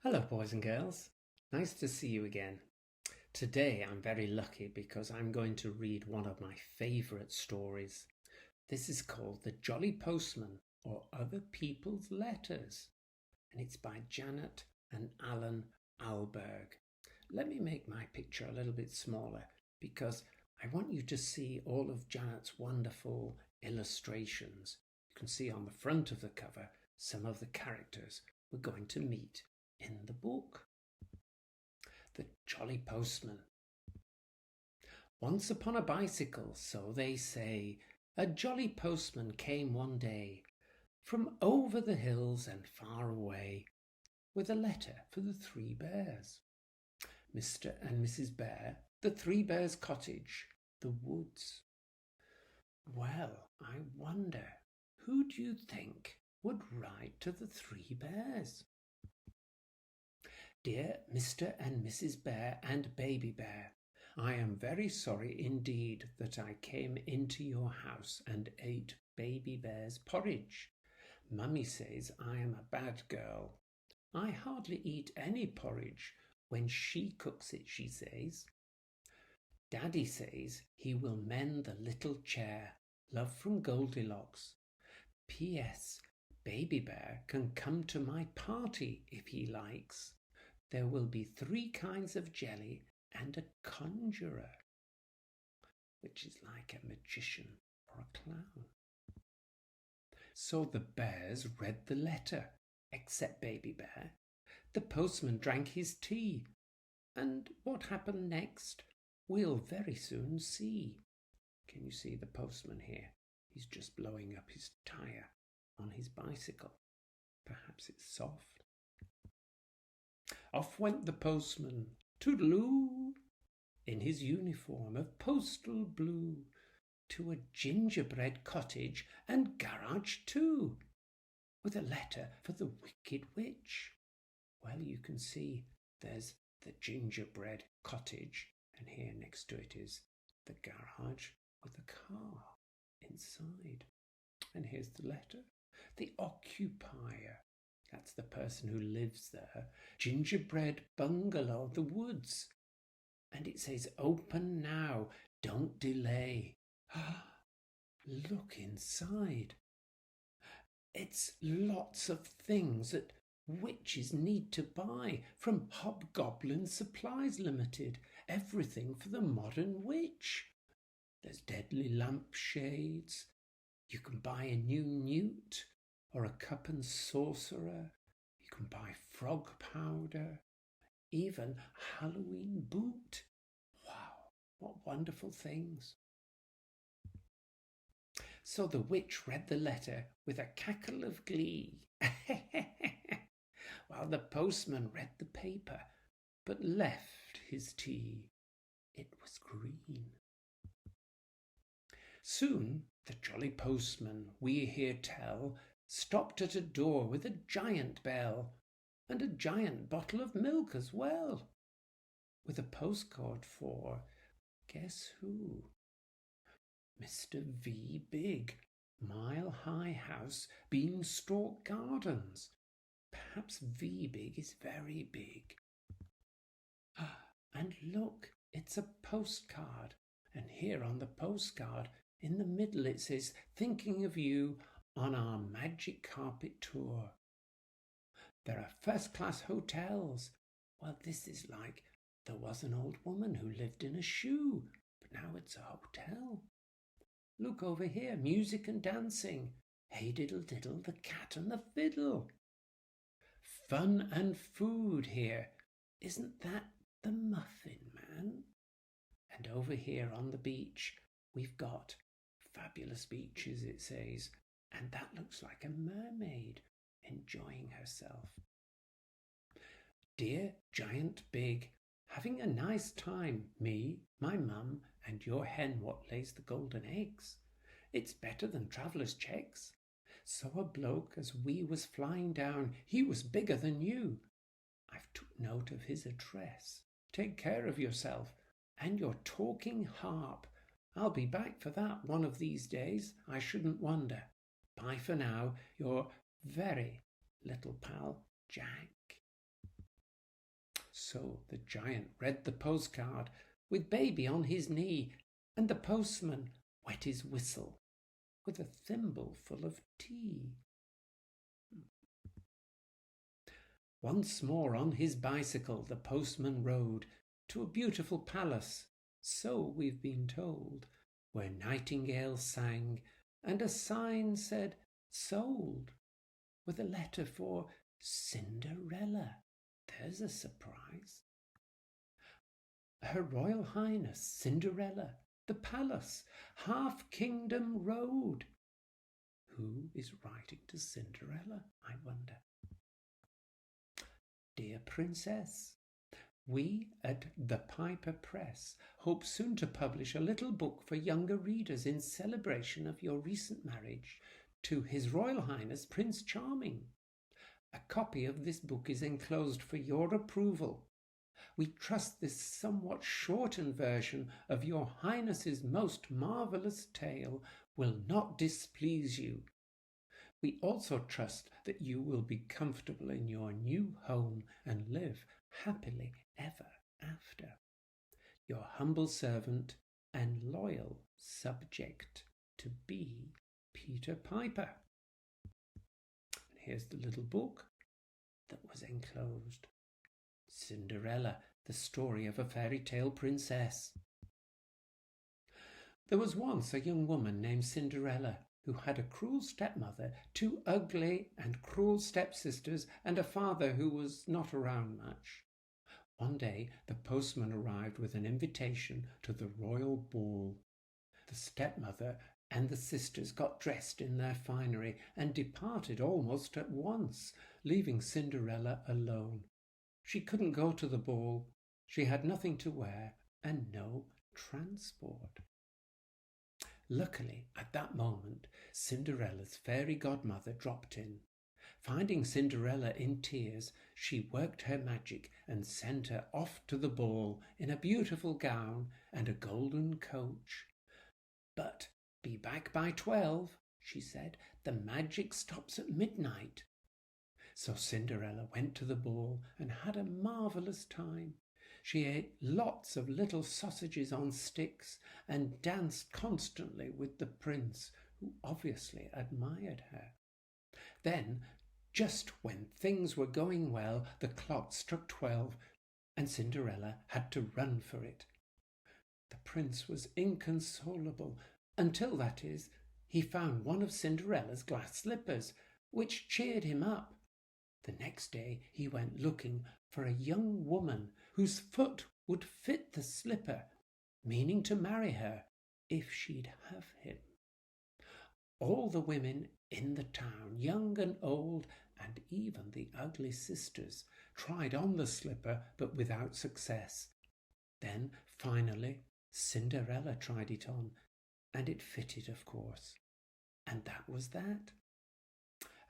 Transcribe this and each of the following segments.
Hello, boys and girls. Nice to see you again. Today I'm very lucky because I'm going to read one of my favourite stories. This is called The Jolly Postman or Other People's Letters, and it's by Janet and Allan Ahlberg. Let me make my picture a little bit smaller because I want you to see all of Janet's wonderful illustrations. You can see on the front of the cover some of the characters we're going to meet in the book. The Jolly Postman. Once upon a bicycle, so they say, a jolly postman came one day from over the hills and far away with a letter for the three bears. Mr. and Mrs. Bear, the three bears' cottage, the woods. Well, I wonder, who do you think would write to the three bears? Dear Mr. and Mrs. Bear and Baby Bear, I am very sorry indeed that I came into your house and ate Baby Bear's porridge. Mummy says I am a bad girl. I hardly eat any porridge when she cooks it, she says. Daddy says he will mend the little chair. Love from Goldilocks. P.S. Baby Bear can come to my party if he likes. There will be 3 kinds of jelly and a conjurer, which is like a magician or a clown. So the bears read the letter, except Baby Bear. The postman drank his tea, and what happened next we'll very soon see. Can you see the postman here? He's just blowing up his tyre on his bicycle. Perhaps it's soft. Off went the postman, toodaloo, in his uniform of postal blue, to a gingerbread cottage and garage too, with a letter for the wicked witch. Well, you can see there's the gingerbread cottage, and here next to it is the garage with the car inside. And here's the letter. The occupier. That's the person who lives there. Gingerbread bungalow, the woods. And it says, open now, don't delay. Look inside. It's lots of things that witches need to buy from Hobgoblin Supplies Limited. Everything for the modern witch. There's deadly lampshades. You can buy a new newt or a cup and saucerer. You can buy frog powder, even Halloween boot. Wow, what wonderful things. So the witch read the letter with a cackle of glee, while the postman read the paper, but left his tea. It was green. Soon the jolly postman, we hear tell, stopped at a door with a giant bell, and a giant bottle of milk as well, with a postcard for, guess who? Mr. V. Big, Mile High House, Beanstalk Gardens. Perhaps V. Big is very big. And look, it's a postcard, and here on the postcard, in the middle it says, thinking of you on our magic carpet tour. There are first-class hotels. Well, this is like there was an old woman who lived in a shoe, but now it's a hotel. Look over here, music and dancing. Hey diddle diddle, the cat and the fiddle. Fun and food here. Isn't that the Muffin Man? And over here on the beach, we've got fabulous beaches, it says, and that looks like a mermaid enjoying herself. Dear Giant Big, having a nice time, me, my mum, and your hen what lays the golden eggs. It's better than traveller's checks. So a bloke as we was flying down, he was bigger than you. I've took note of his address. Take care of yourself and your talking harp. I'll be back for that one of these days, I shouldn't wonder. Bye for now, your very little pal, Jack. So the giant read the postcard with baby on his knee, and the postman wet his whistle with a thimble full of tea. Once more on his bicycle the postman rode to a beautiful palace, so we've been told, where nightingales sang and a sign said sold, with a letter for Cinderella. There's a surprise. Her Royal Highness Cinderella, the palace, half Kingdom Road. Who is writing to Cinderella, I wonder? Dear Princess, we at the Piper Press hope soon to publish a little book for younger readers in celebration of your recent marriage to His Royal Highness Prince Charming. A copy of this book is enclosed for your approval. We trust this somewhat shortened version of your Highness's most marvellous tale will not displease you. We also trust that you will be comfortable in your new home and live happily ever after. Your humble servant and loyal subject to be Peter Piper. And here's the little book that was enclosed. Cinderella, the story of a fairy tale princess. There was once a young woman named Cinderella who had a cruel stepmother, two ugly and cruel stepsisters, and a father who was not around much. One day the postman arrived with an invitation to the royal ball. The stepmother and the sisters got dressed in their finery and departed almost at once, leaving Cinderella alone. She couldn't go to the ball. She had nothing to wear and no transport. Luckily, at that moment, Cinderella's fairy godmother dropped in. Finding Cinderella in tears, she worked her magic and sent her off to the ball in a beautiful gown and a golden coach. But be back by 12, she said. The magic stops at midnight. So Cinderella went to the ball and had a marvellous time. She ate lots of little sausages on sticks and danced constantly with the prince, who obviously admired her. Then, just when things were going well, the clock struck 12 and Cinderella had to run for it. The prince was inconsolable until, that is, he found one of Cinderella's glass slippers, which cheered him up. The next day he went looking for a young woman whose foot would fit the slipper, meaning to marry her if she'd have him. All the women in the town, young and old, and even the ugly sisters, tried on the slipper, but without success. Then, finally, Cinderella tried it on, and it fitted, of course. And that was that.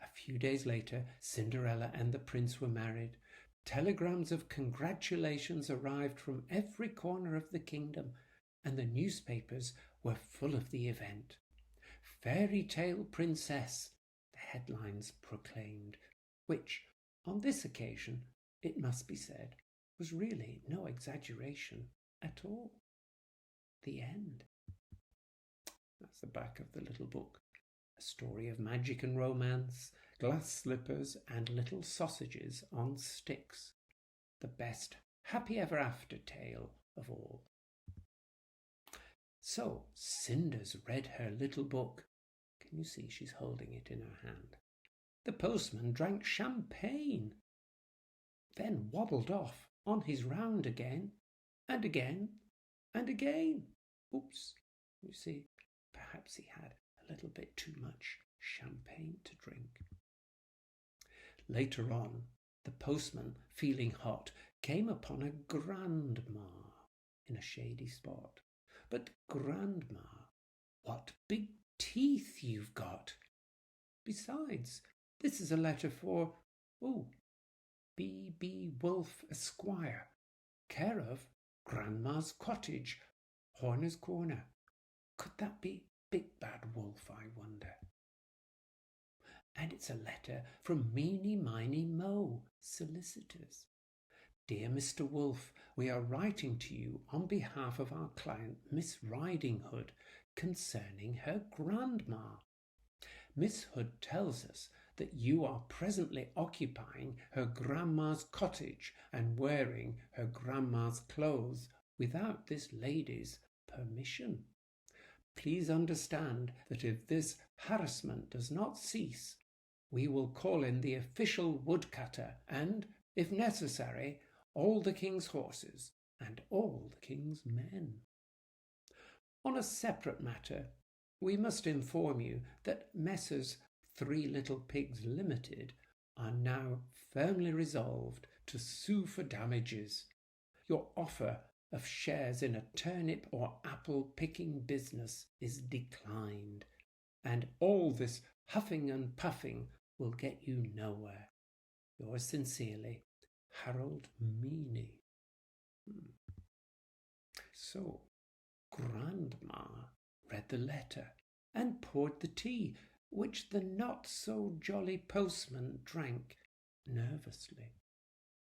A few days later, Cinderella and the prince were married. Telegrams of congratulations arrived from every corner of the kingdom, and the newspapers were full of the event. Fairytale Princess, the headlines proclaimed, which, on this occasion, it must be said, was really no exaggeration at all. The end. That's the back of the little book. A story of magic and romance, glass slippers and little sausages on sticks. The best happy ever after tale of all. So Cinder's read her little book. Can you see she's holding it in her hand? The postman drank champagne, then waddled off on his round again, and again, and again. Oops, you see, perhaps he had a little bit too much champagne to drink. Later on, the postman, feeling hot, came upon a grandma in a shady spot. But grandma, what big teeth you've got! Besides, this is a letter for, B.B. Wolfe, Esquire, care of Grandma's Cottage, Horner's Corner. Could that be Big Bad Wolf, I wonder? And it's a letter from Meeny Miny Mo, solicitors. Dear Mr. Wolf, we are writing to you on behalf of our client, Miss Riding Hood, concerning her grandma. Miss Hood tells us that you are presently occupying her grandma's cottage and wearing her grandma's clothes without this lady's permission. Please understand that if this harassment does not cease, we will call in the official woodcutter and, if necessary, all the king's horses and all the king's men. On a separate matter, we must inform you that Messrs. Three Little Pigs Limited are now firmly resolved to sue for damages. Your offer of shares in a turnip or apple picking business is declined, and all this huffing and puffing will get you nowhere. Yours sincerely, Harold Meany. So Grandma read the letter and poured the tea, which the not-so-jolly postman drank nervously.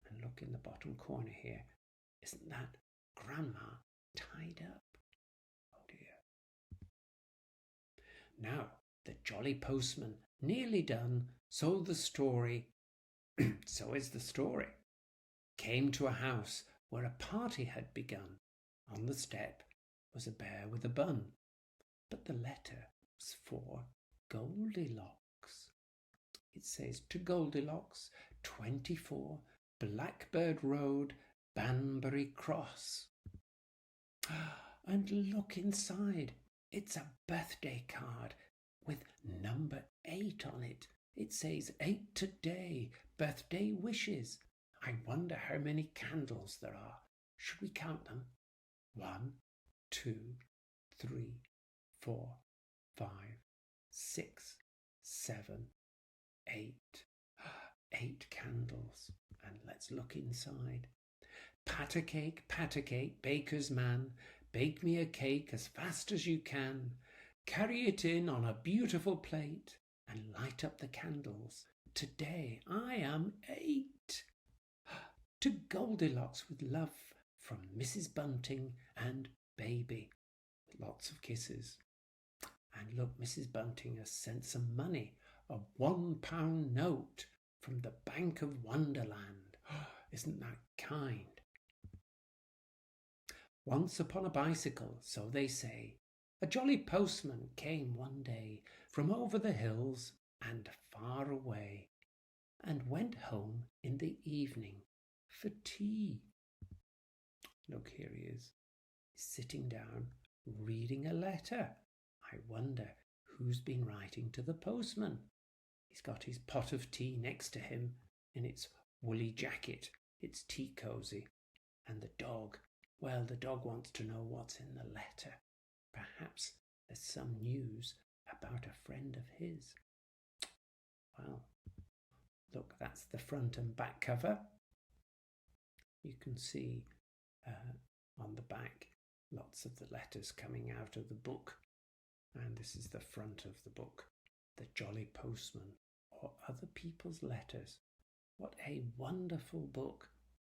And look in the bottom corner here. Isn't that Grandma tied up? Oh dear. Now, the Jolly Postman nearly done, so is the story, came to a house where a party had begun. On the step was a bear with a bun, but the letter was for Goldilocks. It says, to Goldilocks, 24 Blackbird Road, Banbury Cross. And look inside. It's a birthday card with number 8 on it. It says 8 today, birthday wishes. I wonder how many candles there are. Should we count them? 1, 2, 3, 4, 5, 6, 7, 8. 8 candles. And let's look inside. Pat a cake, baker's man. Bake me a cake as fast as you can. Carry it in on a beautiful plate and light up the candles. Today I am 8. To Goldilocks with love from Mrs. Bunting and Baby. Lots of kisses. And look, Mrs. Bunting has sent some money, a £1 note from the Bank of Wonderland. Isn't that kind? Once upon a bicycle, so they say, a jolly postman came one day from over the hills and far away, and went home in the evening for tea. Look, here he is. He's sitting down, reading a letter. I wonder who's been writing to the postman. He's got his pot of tea next to him in its woolly jacket, its tea cosy, and the dog. Well, the dog wants to know what's in the letter. Perhaps there's some news about a friend of his. Well, look, that's the front and back cover. You can see on the back lots of the letters coming out of the book. And this is the front of the book, The Jolly Postman, or Other People's Letters. What a wonderful book.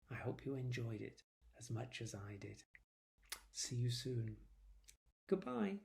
I hope you enjoyed it as much as I did. See you soon. Goodbye.